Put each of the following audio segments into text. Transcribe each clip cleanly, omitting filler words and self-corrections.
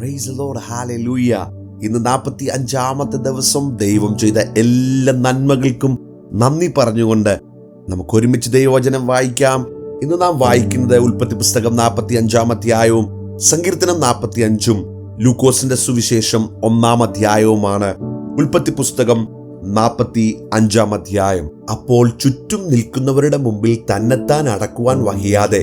Praise the Lord, hallelujah. ഇന്ന് 45-ാമത്തെ ദിവസം ദൈവം ചെയ്ത എല്ലാ നന്മകൾക്കും നന്ദി പറഞ്ഞുകൊണ്ട് നമുക്ക് ഒരുമിച്ച് ദൈവവചനം വായിക്കാം. ഇന്ന് നാം വായിക്കുന്നത് ഉൽപ്പത്തി പുസ്തകം 45-ാം അധ്യായവും സങ്കീർത്തനം 45-ഉം ലൂക്കോസിന്റെ സുവിശേഷം 1-ാം അധ്യായവുമാണ്. ഉൽപ്പത്തി പുസ്തകം 45-ാം അധ്യായം. അപ്പോൾ ചുറ്റും നിൽക്കുന്നവരുടെ മുമ്പിൽ തന്നെത്താൻ അടക്കുവാൻ വഹിയാതെ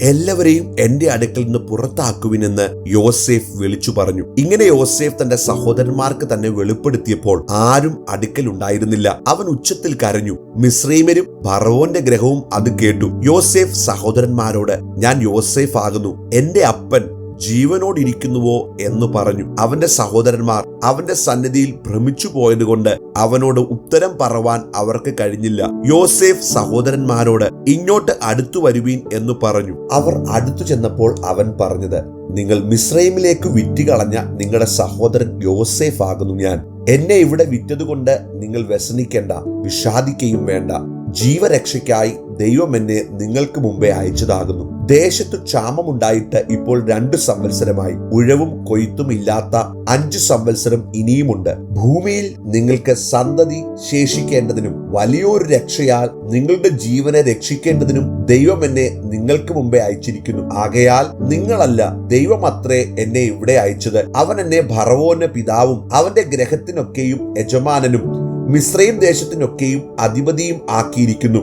എല്ലാവരെയും എന്റെ അടുക്കൽ നിന്ന് പുറത്താക്കുവിനെന്ന് യോസേഫ് വിളിച്ചു പറഞ്ഞു. ഇങ്ങനെ യോസേഫ് തന്റെ സഹോദരന്മാർക്ക് തന്നെ വെളിപ്പെടുത്തിയപ്പോൾ ആരും അടുക്കൽ ഉണ്ടായിരുന്നില്ല. അവൻ ഉച്ചത്തിൽ കരഞ്ഞു. മിസ്രയീമ്യരും ഫറവോന്റെ ഗ്രഹവും അത് കേട്ടു. യോസേഫ് സഹോദരന്മാരോട്, ഞാൻ യോസേഫ് ആകുന്നു, എന്റെ അപ്പൻ ജീവനോടിരിക്കുന്നുവോ എന്ന് പറഞ്ഞു. അവന്റെ സഹോദരന്മാർ അവന്റെ സന്നിധിയിൽ ഭ്രമിച്ചു പോയതുകൊണ്ട് അവനോട് ഉത്തരം പറവാൻ അവർക്ക് കഴിഞ്ഞില്ല. യോസേഫ് സഹോദരന്മാരോട്, ഇങ്ങോട്ട് അടുത്തു വരുവീൻ എന്ന് പറഞ്ഞു. അവർ അടുത്തു ചെന്നപ്പോൾ അവൻ പറഞ്ഞത്, നിങ്ങൾ മിസ്രയീമിലേക്ക് വിറ്റുകളഞ്ഞ നിങ്ങളുടെ സഹോദരൻ യോസേഫ് ആകുന്നു ഞാൻ. എന്നെ ഇവിടെ വിറ്റതുകൊണ്ട് നിങ്ങൾ വ്യസനിക്കേണ്ട, വിഷാദിക്കുകയും വേണ്ട. ജീവരക്ഷയ്ക്കായി ദൈവം എന്നെ നിങ്ങൾക്ക് മുമ്പേ അയച്ചതാകുന്നു. ദേശത്ത് ക്ഷാമമുണ്ടായിട്ട് ഇപ്പോൾ 2 സംവത്സരമായി. ഉഴവും കൊയ്ത്തും ഇല്ലാത്ത 5 സംവത്സരം ഇനിയുമുണ്ട്. ഭൂമിയിൽ നിങ്ങൾക്ക് സന്തതി ശേഷിക്കേണ്ടതിനും വലിയൊരു രക്ഷയാൽ നിങ്ങളുടെ ജീവനെ രക്ഷിക്കേണ്ടതിനും ദൈവം എന്നെ നിങ്ങൾക്ക് മുമ്പേ അയച്ചിരിക്കുന്നു. ആകയാൽ നിങ്ങളല്ല, ദൈവമത്രേ എന്നെ ഇവിടെ അയച്ചത്. അവൻ എന്നെ ഫറവോന് പിതാവും അവന്റെ ഗ്രഹത്തിനൊക്കെയും യജമാനനും മിസ്രയീം ദേശത്തിനൊക്കെയും അധിപതിയും ആക്കിയിരിക്കുന്നു.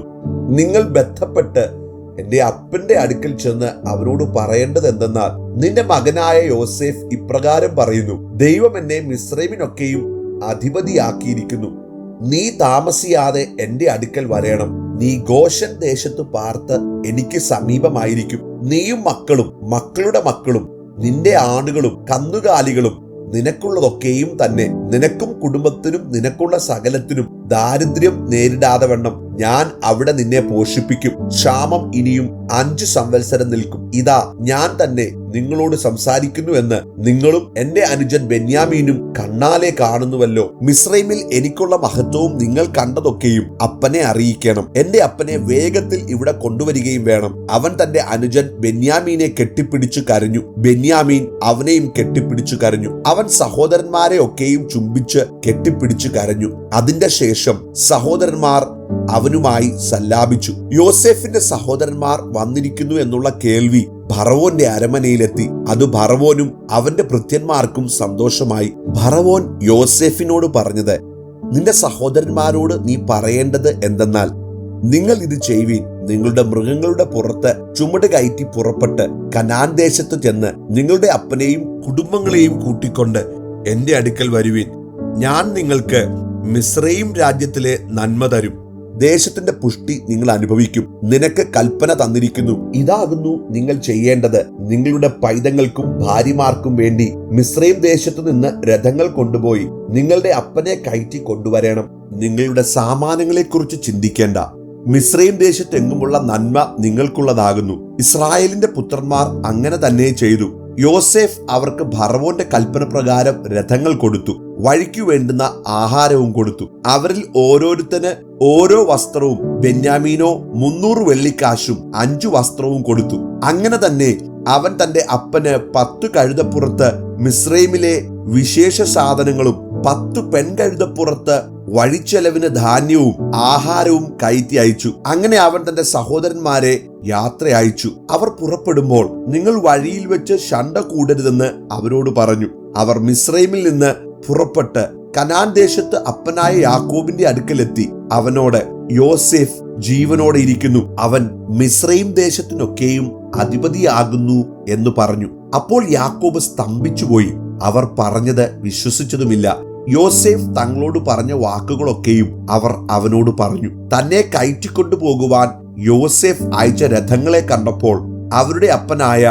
നിങ്ങൾ ബന്ധപ്പെട്ട് എന്റെ അപ്പന്റെ അടുക്കൽ ചെന്ന് അവനോട് പറയേണ്ടത് എന്തെന്നാൽ, നിന്റെ മകനായ യോസേഫ് ഇപ്രകാരം പറയുന്നു, ദൈവം എന്നെ മിസ്രയീമിനൊക്കെയും അധിപതിയാക്കിയിരിക്കുന്നു. നീ താമസിയാതെ എന്റെ അടുക്കൽ വരേണം. നീ ഗോശൻ ദേശത്ത് പാർത്ത് എനിക്ക് സമീപമായിരിക്കും. നീയും മക്കളും മക്കളുടെ മക്കളും നിന്റെ ആടുകളും കന്നുകാലികളും നിനക്കുള്ളതൊക്കെയും തന്നെ. നിനക്കും കുടുംബത്തിനും നിനക്കുള്ള സകലത്തിനും ദാരിദ്ര്യം നേരിടാതെ വണ്ണം ഞാൻ അവിടെ നിന്നെ പോഷിപ്പിക്കും. ക്ഷാമം ഇനിയും 5 സംവത്സരം നിൽക്കും. ഇതാ ഞാൻ തന്നെ നിങ്ങളോട് സംസാരിക്കുന്നു എന്ന് നിങ്ങളും എന്റെ അനുജൻ ബെന്യാമീനും കണ്ണാലെ കാണുന്നുവല്ലോ. മിസ്രയീമിൽ എനിക്കുള്ള മഹത്വവും നിങ്ങൾ കണ്ടതൊക്കെയും അപ്പനെ അറിയിക്കണം. എന്റെ അപ്പനെ വേഗത്തിൽ ഇവിടെ കൊണ്ടുവരികയും വേണം. അവൻ തന്റെ അനുജൻ ബെന്യാമീനെ കെട്ടിപ്പിടിച്ചു കരഞ്ഞു. ബെന്യാമീൻ അവനെയും കെട്ടിപ്പിടിച്ചു കരഞ്ഞു. അവൻ സഹോദരന്മാരെ ഒക്കെയും ചുംബിച്ച് കെട്ടിപ്പിടിച്ചു കരഞ്ഞു. അതിന്റെ ശേഷം സഹോദരന്മാർ അവനുമായി സല്ലാപിച്ചു. യോസേഫിന്റെ സഹോദരന്മാർ വന്നിരിക്കുന്നു എന്നുള്ള കേൾവി ഫറവോന്റെ അരമനയിലെത്തി. അത് ഫറവോനും അവന്റെ ഭൃത്യന്മാർക്കും സന്തോഷമായി. ഫറവോൻ യോസേഫിനോട് പറഞ്ഞത്, നിന്റെ സഹോദരന്മാരോട് നീ പറയേണ്ടത് എന്തെന്നാൽ, നിങ്ങൾ ഇത് ചെയ്യുവീൻ. നിങ്ങളുടെ മൃഗങ്ങളുടെ പുറത്ത് ചുമട് കയറ്റി പുറപ്പെട്ട് കനാൻ ദേശത്ത് ചെന്ന് നിങ്ങളുടെ അപ്പനെയും കുടുംബങ്ങളെയും കൂട്ടിക്കൊണ്ട് എന്റെ അടുക്കൽ വരുവീൻ. ഞാൻ നിങ്ങൾക്ക് മിസ്രയീം രാജ്യത്തിലെ നന്മ തരും. ദേശത്തിന്റെ പുഷ്ടി നിങ്ങൾ അനുഭവിക്കും. നിനക്ക് കൽപ്പന തന്നിരിക്കുന്നു. ഇതാകുന്നു നിങ്ങൾ ചെയ്യേണ്ടത്. നിങ്ങളുടെ പൈതങ്ങൾക്കും ഭാര്യമാർക്കും വേണ്ടി മിസ്രയീം ദേശത്തു നിന്ന് രഥങ്ങൾ കൊണ്ടുപോയി നിങ്ങളുടെ അപ്പനെ കയറ്റി കൊണ്ടുവരണം. നിങ്ങളുടെ സാമാനങ്ങളെക്കുറിച്ച് ചിന്തിക്കേണ്ട. മിസ്രയീം ദേശത്തെങ്ങുമുള്ള നന്മ നിങ്ങൾക്കുള്ളതാകുന്നു. ഇസ്രായേലിന്റെ പുത്രന്മാർ അങ്ങനെ തന്നെ ചെയ്തു. യോസേഫ് അവർക്ക് ഫറവോന്റെ കൽപ്പന പ്രകാരം രഥങ്ങൾ കൊടുത്തു. വഴിക്കു വേണ്ടുന്ന ആഹാരവും കൊടുത്തു. അവരിൽ ഓരോരുത്തന് ഓരോ വസ്ത്രവും, ബെന്യാമീനോ 300 വെള്ളിക്കാശും 5 വസ്ത്രവും കൊടുത്തു. അങ്ങനെ തന്നെ അവൻ തന്റെ അപ്പന് 10 കഴുതപ്പുറത്ത് മിസ്രയീമിലെ വിശേഷ സാധനങ്ങളും 10 പെൺകഴുതപ്പുറത്ത് വഴിച്ചെലവിന് ധാന്യവും ആഹാരവും കയറ്റി അയച്ചു. അങ്ങനെ അവൻ തന്റെ സഹോദരന്മാരെ യാത്ര അയച്ചു. അവർ പുറപ്പെടുമ്പോൾ, നിങ്ങൾ വഴിയിൽ വെച്ച് ശണ്ട കൂടരുതെന്ന് അവരോട് പറഞ്ഞു. അവർ മിസ്രയീമിൽ നിന്ന് പുറപ്പെട്ട് കനാൻ ദേശത്ത് അപ്പനായ യാക്കോബിന്റെ അടുക്കലെത്തി. അവനോട്, യോസേഫ് ജീവനോടെ ഇരിക്കുന്നു, അവൻ മിസ്രയീം ദേശത്തിനൊക്കെയും അധിപതിയാകുന്നു എന്ന് പറഞ്ഞു. അപ്പോൾ യാക്കോബ് സ്തംഭിച്ചുപോയി. അവർ പറഞ്ഞത് വിശ്വസിച്ചതുമില്ല. യോസേഫ് തങ്ങളോട് പറഞ്ഞ വാക്കുകളൊക്കെയും അവർ അവനോട് പറഞ്ഞു. തന്നെ കയറ്റിക്കൊണ്ടു പോകുവാൻ യോസേഫ് അയച്ച രഥങ്ങളെ കണ്ടപ്പോൾ അവരുടെ അപ്പനായ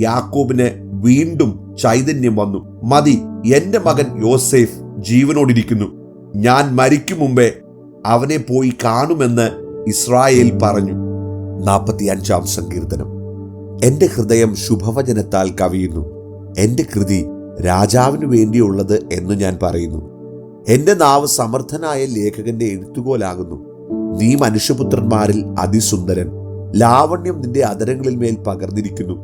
യാക്കോബിന് വീണ്ടും ചൈതന്യം വന്നു. മതി, എന്റെ മകൻ യോസേഫ് ജീവനോടിരിക്കുന്നു. ഞാൻ മരിക്കും മുമ്പേ അവനെ പോയി കാണുമെന്ന് ഇസ്രായേൽ പറഞ്ഞു. 45-ാം സങ്കീർത്തനം. എന്റെ ഹൃദയം ശുഭവചനത്താൽ കവിയുന്നു. എന്റെ കൃതി രാജാവിനു വേണ്ടിയുള്ളത് എന്ന് ഞാൻ പറയുന്നു. എന്റെ നാവ് സമർത്ഥനായ ലേഖകന്റെ എഴുത്തുകോലാകുന്നു. നീ മനുഷ്യപുത്രന്മാരിൽ അതിസുന്ദരൻ. ലാവണ്യം നിന്റെ അധരങ്ങളിൽ മേൽ പകർന്നിരിക്കുന്നു.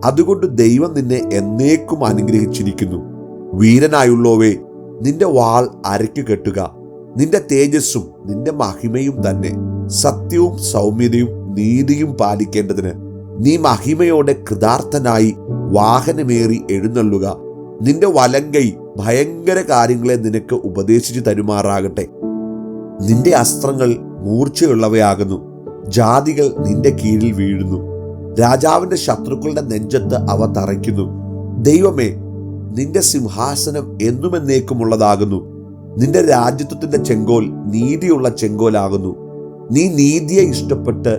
അതുകൊണ്ട് ദൈവം നിന്നെ എന്നേക്കും അനുഗ്രഹിച്ചിരിക്കുന്നു. വീരനായുള്ളോവേ, നിന്റെ വാൾ അരയ്ക്കു കെട്ടുക. നിന്റെ തേജസ്സും നിന്റെ മഹിമയും തന്നെ സത്യവും സൗമ്യതയും നീതിയും പാലിക്കേണ്ടതിന് നീ മഹിമയോടെ കൃതാർത്ഥനായി വാഹനമേറി എഴുന്നള്ളുക. നിന്റെ വലങ്കൈ ഭയങ്കര കാര്യങ്ങളെ നിനക്ക് ഉപദേശിച്ചു തരുമാറാകട്ടെ. നിന്റെ അസ്ത്രങ്ങൾ മൂർച്ചയുള്ളവയാകുന്നു. ജാതികൾ നിന്റെ കീഴിൽ വീഴുന്നു. രാജാവിന്റെ ശത്രുക്കളുടെ നെഞ്ചത്ത് അവ തറയ്ക്കുന്നു. ദൈവമേ, നിന്റെ സിംഹാസനം എന്നുമെന്നേക്കുമുള്ളതാകുന്നു. നിന്റെ രാജ്യത്വത്തിന്റെ ചെങ്കോൽ നീതിയുള്ള ചെങ്കോലാകുന്നു. നീ നീതിയെ ഇഷ്ടപ്പെട്ട്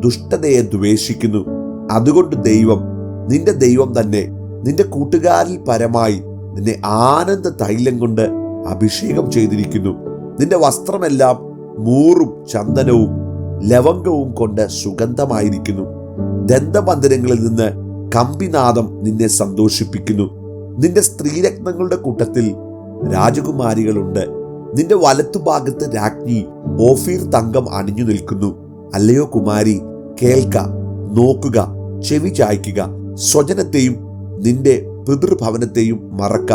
ദുഷ്ടതയെ ദ്വേഷിക്കുന്നു. അതുകൊണ്ട് ദൈവം, നിന്റെ ദൈവം തന്നെ നിന്റെ കൂട്ടുകാരിൽ പരമായി നിന്നെ ആനന്ദ തൈലം കൊണ്ട് അഭിഷേകം ചെയ്തിരിക്കുന്നു. നിന്റെ വസ്ത്രമെല്ലാം മൂറും ചന്ദനവും ലവംഗവും കൊണ്ട് സുഗന്ധമായിരിക്കുന്നു. ദന്തമന്ദിരങ്ങളിൽ നിന്ന് കമ്പിനാദം നിന്നെ സന്തോഷിപ്പിക്കുന്നു. നിന്റെ സ്ത്രീരത്നങ്ങളുടെ കൂട്ടത്തിൽ രാജകുമാരികളുണ്ട്. നിന്റെ വലത്തുഭാഗത്ത് രാജ്ഞി ഓഫീർ തങ്കം അണിഞ്ഞു നിൽക്കുന്നു. അല്ലയോ കുമാരി, കേൾക്ക, നോക്കുക, ചെവി ചായ്ക്കുക. സ്വജനത്തെയും നിന്റെ പിതൃഭവനത്തെയും മറക്ക.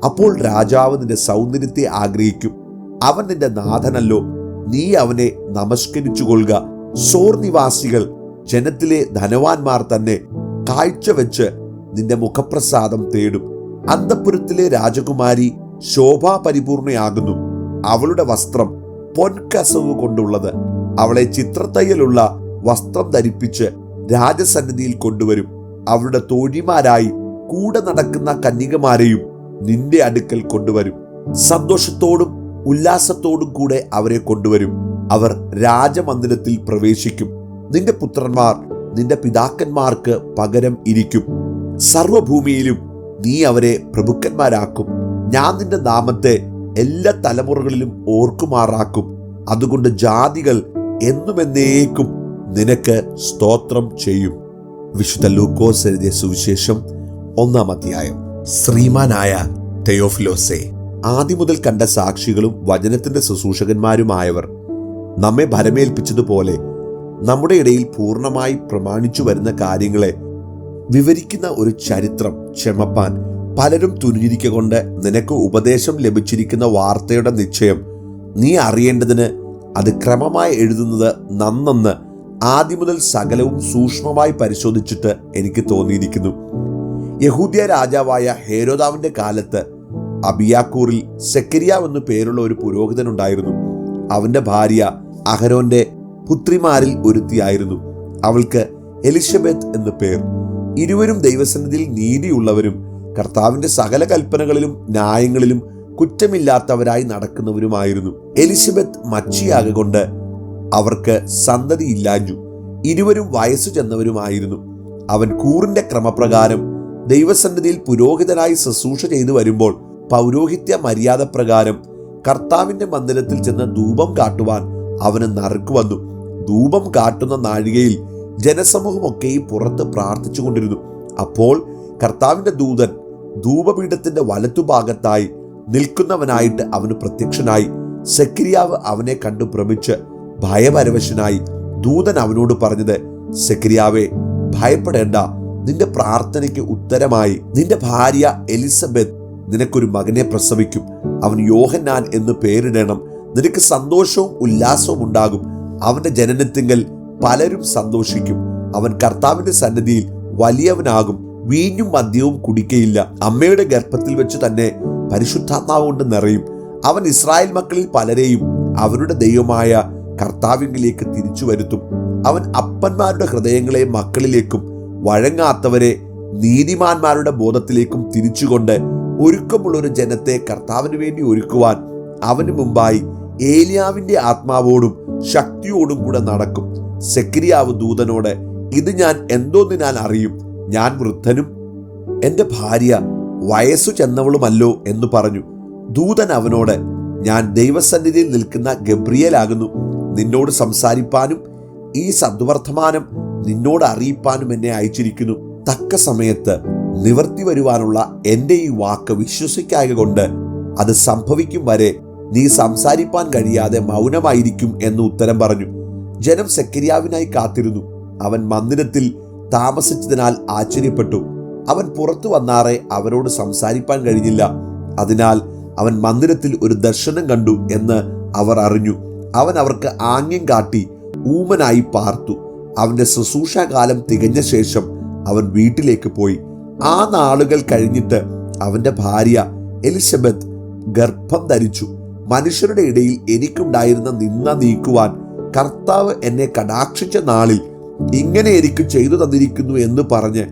അപ്പോൾ രാജാവ് നിന്റെ സൗന്ദര്യത്തെ ആഗ്രഹിക്കും. അവൻ നിന്റെ നാഥനല്ലോ, നീ അവനെ നമസ്കരിച്ചുകൊള്ളുക. സോർ നിവാസികൾ, ജനത്തിലെ ധനവാന്മാർ തന്നെ കാഴ്ചവെച്ച് നിന്റെ മുഖപ്രസാദം തേടും. അന്തഃപുരത്തിലെ രാജകുമാരി ശോഭാപരിപൂർണയാകുന്നു. അവളുടെ വസ്ത്രം പൊൻകസവ് കൊണ്ടുള്ളത്. അവളെ ചിത്രത്തയ്യലുള്ള വസ്ത്രം ധരിപ്പിച്ച് രാജസന്നിധിയിൽ കൊണ്ടുവരും. അവളുടെ തോഴിമാരായി കൂടെ നടക്കുന്ന കന്യകമാരെയും നിന്റെ അടുക്കൽ കൊണ്ടുവരും. സന്തോഷത്തോടും ഉല്ലാസത്തോടും കൂടെ അവരെ കൊണ്ടുവരും. അവർ രാജമന്ദിരത്തിൽ പ്രവേശിക്കും. നിന്റെ പുത്രന്മാർ നിന്റെ പിതാക്കന്മാർക്ക് പകരം ഇരിക്കും. സർവഭൂമിയിലും നീ അവരെ പ്രഭുക്കന്മാരാക്കും. ഞാൻ നിന്റെ നാമത്തെ എല്ലാ തലമുറകളിലും ഓർക്കുമാറാക്കും. അതുകൊണ്ട് ജാതികൾ എന്നുമെന്നേക്കും നിനക്ക് സ്തോത്രം ചെയ്യും. വിശുദ്ധ ലൂക്കോസ് എഴുതിയ സുവിശേഷം 1-ാം അധ്യായം. ശ്രീമാനായ തെയോഫിലോസേ, ആദ്യം മുതൽ കണ്ട സാക്ഷികളും വചനത്തിന്റെ ശുശ്രൂഷകന്മാരുമായവർ നമ്മെ ഭരമേൽപ്പിച്ചതുപോലെ നമ്മുടെ ഇടയിൽ പൂർണ്ണമായി പ്രമാണിച്ചു വരുന്ന കാര്യങ്ങളെ വിവരിക്കുന്ന ഒരു ചരിത്രം ക്ഷമപ്പാൻ പലരും തുനിഞ്ഞിരിക്കൊണ്ട് നിനക്ക് ഉപദേശം ലഭിച്ചിരിക്കുന്ന വാർത്തയുടെ നിശ്ചയം നീ അറിയേണ്ടതിന് അത് ക്രമമായി എഴുതുന്നത് നന്നെന്ന് ആദ്യം മുതൽ സകലവും സൂക്ഷ്മമായി പരിശോധിച്ചിട്ട് എനിക്ക് തോന്നിയിരിക്കുന്നു. യഹൂദ്യ രാജാവായ ഹേരോദാവിന്റെ കാലത്ത് അബിയാക്കൂറിൽ സെക്കരിയാവ് എന്നു പേരുള്ള ഒരു പുരോഹിതനുണ്ടായിരുന്നു. അവന്റെ ഭാര്യ അഹരോന്റെ പുത്രിമാരിൽ ഒരുത്തിയായിരുന്നു. അവൾക്ക് എലിശബത്ത് എന്നു പേർ. ഇരുവരും ദൈവസന്നിധിയിൽ നീതിയുള്ളവരും കർത്താവിന്റെ സകല കൽപ്പനകളിലും ന്യായങ്ങളിലും കുറ്റമില്ലാത്തവരായി നടക്കുന്നവരുമായിരുന്നു. എലിശബത്ത് മച്ചിയാകൊണ്ട് അവർക്ക് സന്തതിയില്ലാഞ്ഞു. ഇരുവരും വയസ്സു ചെന്നവരുമായിരുന്നു. അവൻ കൂറിന്റെ ക്രമപ്രകാരം ദൈവസന്നിധിയിൽ പുരോഹിതനായി ശുശ്രൂഷ ചെയ്തു വരുമ്പോൾ പൗരോഹിത്യ മര്യാദ പ്രകാരം കർത്താവിന്റെ മന്ദിരത്തിൽ ചെന്ന് ധൂപം കാട്ടുവാൻ അവന് നറുക്ക് വന്നു. ധൂപം കാട്ടുന്ന നാഴികയിൽ ജനസമൂഹമൊക്കെയും പുറത്ത് പ്രാർത്ഥിച്ചു കൊണ്ടിരുന്നു. അപ്പോൾ കർത്താവിന്റെ ദൂതൻ ധൂപപീഠത്തിന്റെ വലത്തുഭാഗത്തായി നിൽക്കുന്നവനായിട്ട് അവന് പ്രത്യക്ഷനായി. സെക്കരിയാവ് അവനെ കണ്ടു ഭ്രമിച്ച് ഭയപരവശനായി. ദൂതൻ അവനോട് പറഞ്ഞത്, സെക്കരിയാവേ, ഭയപ്പെടേണ്ട. നിന്റെ പ്രാർത്ഥനയ്ക്ക് ഉത്തരമായി നിന്റെ ഭാര്യ എലിസബത്ത് നിനക്കൊരു മകനെ പ്രസവിക്കും. അവൻ യോഹന്നാൻ എന്ന് പേരിടണം. നിനക്ക് സന്തോഷവും ഉല്ലാസവും ഉണ്ടാകും. അവന്റെ ജനനത്തിങ്കൽ പലരും സന്തോഷിക്കും. അവൻ കർത്താവിന്റെ സന്നിധിയിൽ വലിയവനാകും. വീഞ്ഞും മദ്യവും കുടിക്കയില്ല. അമ്മയുടെ ഗർഭത്തിൽ വെച്ച് തന്നെ പരിശുദ്ധാത്മാവ് കൊണ്ട് നിറയും. അവൻ ഇസ്രായേൽ മക്കളിൽ പലരെയും അവരുടെ ദൈവമായ കർത്താവിലേക്ക് തിരിച്ചു വരുത്തും. അവൻ അപ്പന്മാരുടെ ഹൃദയങ്ങളെ മക്കളിലേക്കും വഴങ്ങാത്തവരെ നീതിമാന്മാരുടെ ബോധത്തിലേക്കും തിരിച്ചുകൊണ്ട് ഒരുക്കമുള്ളൊരു ജനത്തെ കർത്താവിന് വേണ്ടി ഒരുക്കുവാൻ അവന് മുമ്പായി ഏലിയാവിന്റെ ആത്മാവോടും ശക്തിയോടും കൂടെ നടക്കും. സെക്കരിയാവ് ദൂതനോട്, ഇത് ഞാൻ എന്തോന്നിനാൽ അറിയും? ഞാൻ വൃദ്ധനും എൻ്റെ ഭാര്യ വയസ്സു ചെന്നവളുമല്ലോ എന്ന് പറഞ്ഞു. ദൂതൻ അവനോട്, ഞാൻ ദൈവസന്നിധിയിൽ നിൽക്കുന്ന ഗബ്രിയേലാകുന്നു. നിന്നോട് സംസാരിപ്പാനും ഈ സദ്വർത്തമാനം നിന്നോട് അറിയിപ്പാനും എന്നെ അയച്ചിരിക്കുന്നു. തക്ക സമയത്ത് നിവർത്തി വരുവാനുള്ള എൻ്റെ ഈ വാക്ക് വിശ്വസിക്കായ കൊണ്ട് അത് സംഭവിക്കും വരെ നീ സംസാരിപ്പാൻ കഴിയാതെ മൗനമായിരിക്കും എന്ന് ഉത്തരം പറഞ്ഞു. ജനം സെക്കരിയാവിനായി കാത്തിരുന്നു. അവൻ മന്ദിരത്തിൽ താമസിച്ചതിനാൽ ആശ്ചര്യപ്പെട്ടു. അവൻ പുറത്തു വന്നാറെ അവരോട് സംസാരിപ്പാൻ കഴിഞ്ഞില്ല. അതിനാൽ അവൻ മന്ദിരത്തിൽ ഒരു ദർശനം കണ്ടു എന്ന് അവർ അറിഞ്ഞു. അവൻ അവർക്ക് ആംഗ്യം കാട്ടി ഊമനായി പാർത്തു. അവന്റെ ശുശ്രൂഷാകാലം തികഞ്ഞ ശേഷം അവൻ വീട്ടിലേക്ക് പോയി. ആ നാളുകൾ കഴിഞ്ഞിട്ട് അവന്റെ ഭാര്യ എലിസബത്ത് ഗർഭം ധരിച്ചു. മനുഷ്യരുടെ ഇടയിൽ എനിക്കുണ്ടായിരുന്ന നിന്ദ നീക്കുവാൻ കർത്താവ് എന്നെ കടാക്ഷിച്ച നാളിൽ ഇങ്ങനെ എനിക്ക് ചെയ്തു തന്നിരിക്കുന്നു എന്ന് പറഞ്ഞ്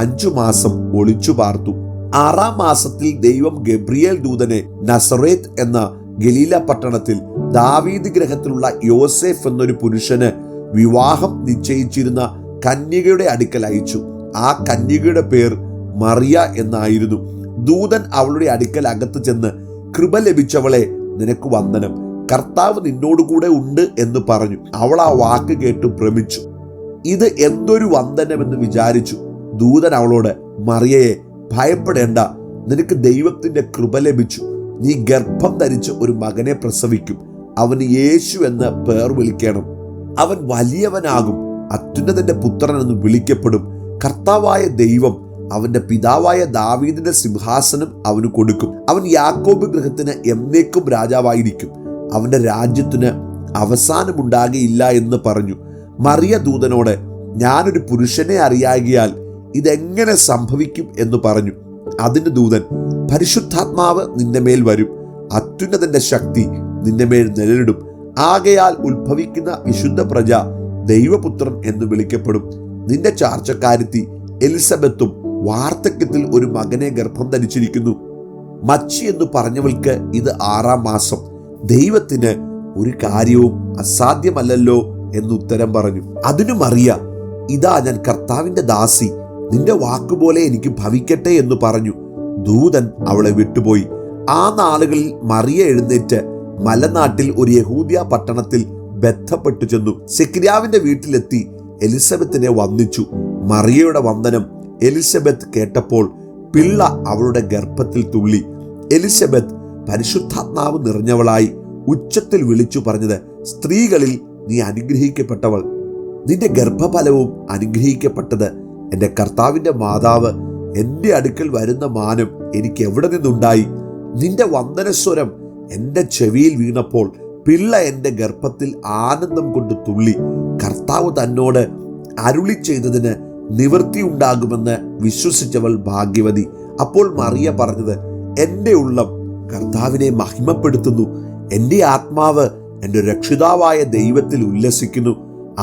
5 മാസം ഒളിച്ചു പാർത്തു. 6-ാം മാസത്തിൽ ദൈവം ഗബ്രിയേൽ ദൂതനെ നസറേത്ത് എന്ന ഗലീല പട്ടണത്തിൽ ദാവീദ് ഗൃഹത്തിലുള്ള യോസേഫ് എന്നൊരു പുരുഷന് വിവാഹം നിശ്ചയിച്ചിരുന്ന കന്യകയുടെ അടുക്കൽ അയച്ചു. ആ കന്യകയുടെ പേർ മറിയ എന്നായിരുന്നു. ദൂതൻ അവളുടെ അടുക്കൽ അകത്ത് ചെന്ന്, കൃപ ലഭിച്ചവളെ, നിനക്ക് വന്ദനം, കർത്താവ് നിന്നോടുകൂടെ ഉണ്ട് എന്ന് പറഞ്ഞു. അവൾ ആ വാക്ക് കേട്ട് ഭ്രമിച്ചു. ഇത് എന്തൊരു വന്ദനമെന്ന് വിചാരിച്ചു. ദൂതൻ അവളോട്, മറിയയെ, ഭയപ്പെടേണ്ട, നിനക്ക് ദൈവത്തിന്റെ കൃപ ലഭിച്ചു. നീ ഗർഭം ധരിച്ച് ഒരു മകനെ പ്രസവിക്കും. അവന് യേശു എന്ന് പേർ വിളിക്കണം. അവൻ വലിയവനാകും, അത്യുന്നതന്റെ പുത്രൻ എന്ന് വിളിക്കപ്പെടും. കർത്താവായ ദൈവം അവന്റെ പിതാവായ ദാവീദിന്റെ സിംഹാസനം അവന് കൊടുക്കും. അവൻ യാക്കോബ് ഗൃഹത്തിന് എന്നേക്കും രാജാവായിരിക്കും. അവന്റെ രാജ്യത്തിന് അവസാനമുണ്ടാകുകയില്ല എന്ന് പറഞ്ഞു. മറിയ ദൂതനോട്, ഞാനൊരു പുരുഷനെ അറിയാകിയാൽ ഇതെങ്ങനെ സംഭവിക്കും എന്ന് പറഞ്ഞു. അതിന് ദൂതൻ, പരിശുദ്ധാത്മാവ് നിന്റെ മേൽ വരും, അത്യുന്നതന്റെ ശക്തി നിന്റെ മേൽ നിഴലിടും. ആകയാൽ ഉത്ഭവിക്കുന്ന വിശുദ്ധ പ്രജ ദൈവപുത്രൻ എന്ന് വിളിക്കപ്പെടും. നിന്റെ ചാർച്ചക്കാരത്തി എലിസബത്തും വാർദ്ധക്യത്തിൽ ഒരു മകനെ ഗർഭം ധരിച്ചിരിക്കുന്നു. മച്ചി എന്ന് പറഞ്ഞവൾക്ക് ഇത് 6-ാം മാസം. ദൈവത്തിന് ഒരു കാര്യവും അസാധ്യമല്ലല്ലോ എന്നുത്തരം പറഞ്ഞു. അതിനു മറിയ, ഇതാ ഞാൻ കർത്താവിന്റെ ദാസി, നിന്റെ വാക്കുപോലെ എനിക്ക് ഭവിക്കട്ടെ എന്ന് പറഞ്ഞു. ദൂതൻ അവളെ വിട്ടുപോയി. ആ നാളുകളിൽ മറിയ എഴുന്നേറ്റ് മലനാട്ടിൽ ഒരു യഹൂദ്യ പട്ടണത്തിൽ ബന്ധപ്പെട്ടു ചെന്നു. സെക്കരിയാവിന്റെ വീട്ടിലെത്തി എലിസബത്തിനെ വന്ദിച്ചു. മറിയയുടെ വന്ദനം എലിസബത്ത് കേട്ടപ്പോൾ പിള്ള അവളുടെ ഗർഭത്തിൽ തുള്ളി. എലിസബത്ത് പരിശുദ്ധാത്മാവ് നിറഞ്ഞവളായി ഉച്ചത്തിൽ വിളിച്ചു പറഞ്ഞത്, സ്ത്രീകളിൽ നീ അനുഗ്രഹിക്കപ്പെട്ടവൾ, നിന്റെ ഗർഭഫലവും അനുഗ്രഹിക്കപ്പെട്ടത്. എൻ്റെ കർത്താവിൻ്റെ മാതാവ് എൻ്റെ അടുക്കൽ വരുന്ന മാനം എനിക്ക് എവിടെ നിന്നുണ്ടായി? നിന്റെ വന്ദനസ്വരം എൻ്റെ ചെവിയിൽ വീണപ്പോൾ പിള്ള എൻ്റെ ഗർഭത്തിൽ ആനന്ദം കൊണ്ട് തുള്ളി. കർത്താവ് തന്നോട് അരുളി ചെയ്തതിന് നിവൃത്തി ഉണ്ടാകുമെന്ന് വിശ്വസിച്ചവൾ ഭാഗ്യവതി. അപ്പോൾ മറിയ പറഞ്ഞത്, എൻ്റെ ഉള്ളം കർത്താവിനെ മഹിമപ്പെടുത്തുന്നു. എൻ്റെ ആത്മാവ് എൻ്റെ രക്ഷിതാവായ ദൈവത്തിൽ ഉല്ലസിക്കുന്നു.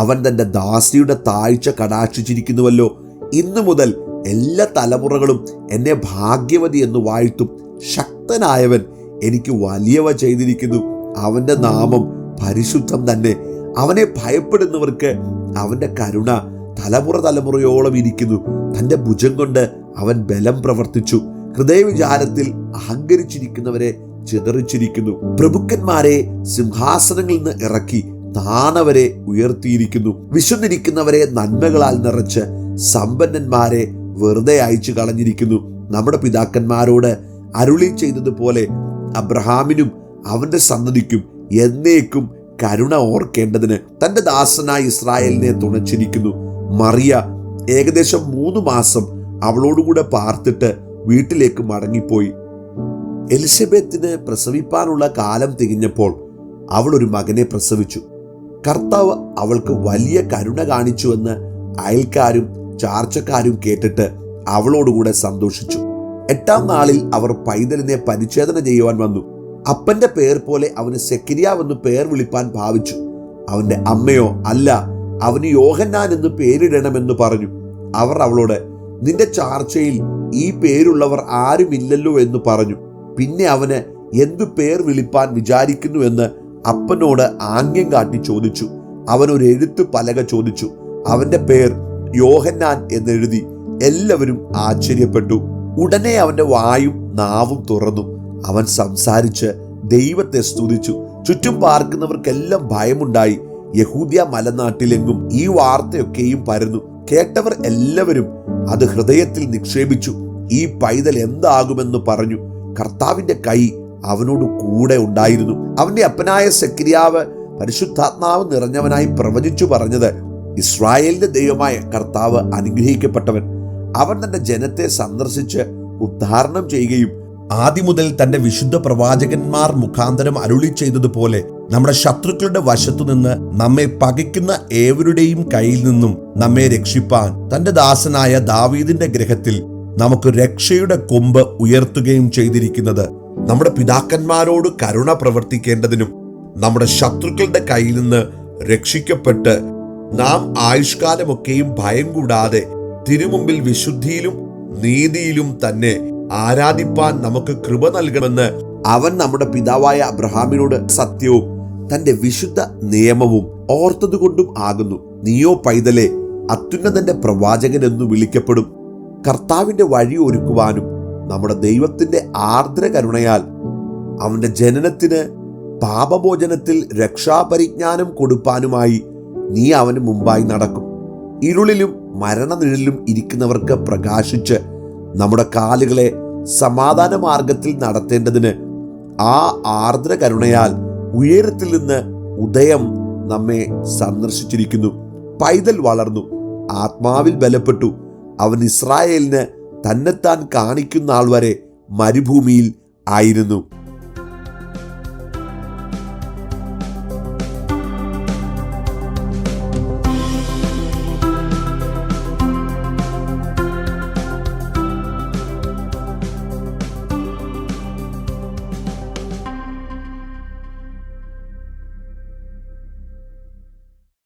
അവൻ തൻ്റെ ദാസിയുടെ താഴ്ച കടാക്ഷിച്ചിരിക്കുന്നുവല്ലോ. ഇന്നു മുതൽ എല്ലാ തലമുറകളും എന്നെ ഭാഗ്യവതി എന്ന് വാഴ്ത്തും. ശക്തനായവൻ എനിക്ക് വലിയവ ചെയ്തിരിക്കുന്നു. അവൻ്റെ നാമം പരിശുദ്ധം തന്നെ. അവനെ ഭയപ്പെടുന്നവർക്ക് അവൻ്റെ കരുണ തലമുറ തലമുറയോളം ഇരിക്കുന്നു. തൻ്റെ ഭുജം കൊണ്ട് അവൻ ബലം പ്രവർത്തിച്ചു. ഹൃദയവിചാരത്തിൽ അഹങ്കരിച്ചിരിക്കുന്നവരെ ചിതറിച്ചിരിക്കുന്നു. പ്രഭുക്കന്മാരെ സിംഹാസനങ്ങളിൽ നിന്ന് ഇറക്കി താണവരെ ഉയർത്തിയിരിക്കുന്നു. വിശന്നിരിക്കുന്നവരെ നന്മകളാൽ നിറച്ച് സമ്പന്നന്മാരെ വെറുതെ അയച്ചു കളഞ്ഞിരിക്കുന്നു. നമ്മുടെ പിതാക്കന്മാരോട് അരുളി ചെയ്തതുപോലെ അബ്രഹാമിനും അവന്റെ സന്തതിക്കും എന്നേക്കും കരുണ ഓർക്കേണ്ടതിന് തന്റെ ദാസനായ ഇസ്രായേലിനെ തുണച്ചിരിക്കുന്നു. മറിയ ഏകദേശം 3 മാസം അവളോടുകൂടെ പാർത്തിട്ട് വീട്ടിലേക്ക് മടങ്ങിപ്പോയി. എലിസബത്തിന് പ്രസവിപ്പാനുള്ള കാലം തികഞ്ഞപ്പോൾ അവൾ ഒരു മകനെ പ്രസവിച്ചു. കർത്താവ് അവൾക്ക് വലിയ കരുണ കാണിച്ചുവെന്ന് അയൽക്കാരും ചാർച്ചക്കാരും കേട്ടിട്ട് അവളോടുകൂടെ സന്തോഷിച്ചു. 8-ാം നാളിൽ അവർ പൈതലിനെ പരിച്ഛേദന ചെയ്യുവാൻ വന്നു. അപ്പന്റെ പേർ പോലെ അവന് സെക്കരിയാവെന്ന് പേർ വിളിപ്പാൻ ഭാവിച്ചു. അവന്റെ അമ്മയോ, അല്ല, അവന് യോഹന്നാൻ എന്ന് പേരിടണമെന്ന് പറഞ്ഞു. അവർ അവളോട്, നിന്റെ ചാർച്ചയിൽ ഈ പേരുള്ളവർ ആരുമില്ലല്ലോ എന്ന് പറഞ്ഞു. പിന്നെ അവന് എന്തു പേർ വിളിപ്പാൻ വിചാരിക്കുന്നു എന്ന് അപ്പനോട് ആംഗ്യം കാട്ടി ചോദിച്ചു. അവൻ ഒരു എഴുത്ത് പലക ചോദിച്ചു. അവന്റെ പേർ യോഹന്നാൻ എന്നെഴുതി. എല്ലാവരും ആശ്ചര്യപ്പെട്ടു. ഉടനെ അവന്റെ വായും നാവും തുറന്നു. അവൻ സംസാരിച്ച് ദൈവത്തെ സ്തുതിച്ചു. ചുറ്റും പാർക്കുന്നവർക്കെല്ലാം ഭയമുണ്ടായി. യഹൂദ്യ മലനാട്ടിലെങ്ങും ഈ വാർത്തയൊക്കെയും പരന്നു. കേട്ടവർ എല്ലാവരും അത് ഹൃദയത്തിൽ നിക്ഷേപിച്ചു. ഈ പൈതൽ എന്താകുമെന്ന് പറഞ്ഞു. കർത്താവിന്റെ കൈ അവനോട് കൂടെ ഉണ്ടായിരുന്നു. അവന്റെ അപ്പനായ സെക്കരിയാവ് പരിശുദ്ധാത്മാവ് നിറഞ്ഞവനായി പ്രവചിച്ചു പറഞ്ഞത്, ഇസ്രായേലിന്റെ ദൈവമായ കർത്താവ് അനുഗ്രഹിക്കപ്പെട്ടവൻ. അവൻ തന്റെ ജനത്തെ സന്ദർശിച്ച് ഉദ്ധാരണം ചെയ്യുകയും ആദ്യം മുതൽ തന്റെ വിശുദ്ധ പ്രവാചകന്മാർ മുഖാന്തരം അരുളി ചെയ്തതുപോലെ നമ്മുടെ ശത്രുക്കളുടെ വശത്തു നിന്ന് നമ്മെ പകയ്ക്കുന്ന ഏവരുടെയും കയ്യിൽ നിന്നും നമ്മെ രക്ഷിപ്പാൻ തന്റെ ദാസനായ ദാവീദിന്റെ ഗൃഹത്തിൽ നമുക്ക് രക്ഷയുടെ കൊമ്പ് ഉയർത്തുകയും ചെയ്തിരിക്കുന്നത് നമ്മുടെ പിതാക്കന്മാരോട് കരുണ പ്രവർത്തിക്കേണ്ടതിനും നമ്മുടെ ശത്രുക്കളുടെ കയ്യിൽ നിന്ന് രക്ഷിക്കപ്പെട്ട് നാം ആയുഷ്കാലമൊക്കെയും ഭയം കൂടാതെ തിരുമുമ്പിൽ വിശുദ്ധിയിലും നീതിയിലും തന്നെ ആരാധിപ്പാൻ നമുക്ക് കൃപ നൽകണമെന്ന് അവൻ നമ്മുടെ പിതാവായ അബ്രഹാമിനോട് സത്യവും തന്റെ വിശുദ്ധ നിയമവും ഓർത്തതുകൊണ്ടും ആകുന്നു. നീയോ പൈതലെ അത്യുന്നതന്റെ പ്രവാചകൻ എന്നു വിളിക്കപ്പെടും. കർത്താവിന്റെ വഴി ഒരുക്കുവാനും നമ്മുടെ ദൈവത്തിന്റെ ആർദ്ര കരുണയാൽ അവന്റെ ജനനത്തിന് പാപമോചനത്തിൽ രക്ഷാപരിജ്ഞാനം കൊടുപ്പാനുമായി നീ അവന് മുമ്പായി നടക്കും. ഇരുളിലും മരണനിഴലിലും ഇരിക്കുന്നവർക്ക് പ്രകാശിച്ച് നമ്മുടെ കാലുകളെ സമാധാന മാർഗത്തിൽ നടത്തേണ്ടതിന് ആ ആർദ്ര കരുണയാൽ ഉയരത്തിൽ നിന്ന് ഉദയം നമ്മെ സന്ദർശിച്ചിരിക്കുന്നു. പൈതൽ വളർന്നു, ആത്മാവിൽ ബലപ്പെട്ടു. അവൻ ഇസ്രായേലിന് തന്നെത്താൻ കാണിക്കുന്ന ആൾ വരെ മരുഭൂമിയിൽ ആയിരുന്നു.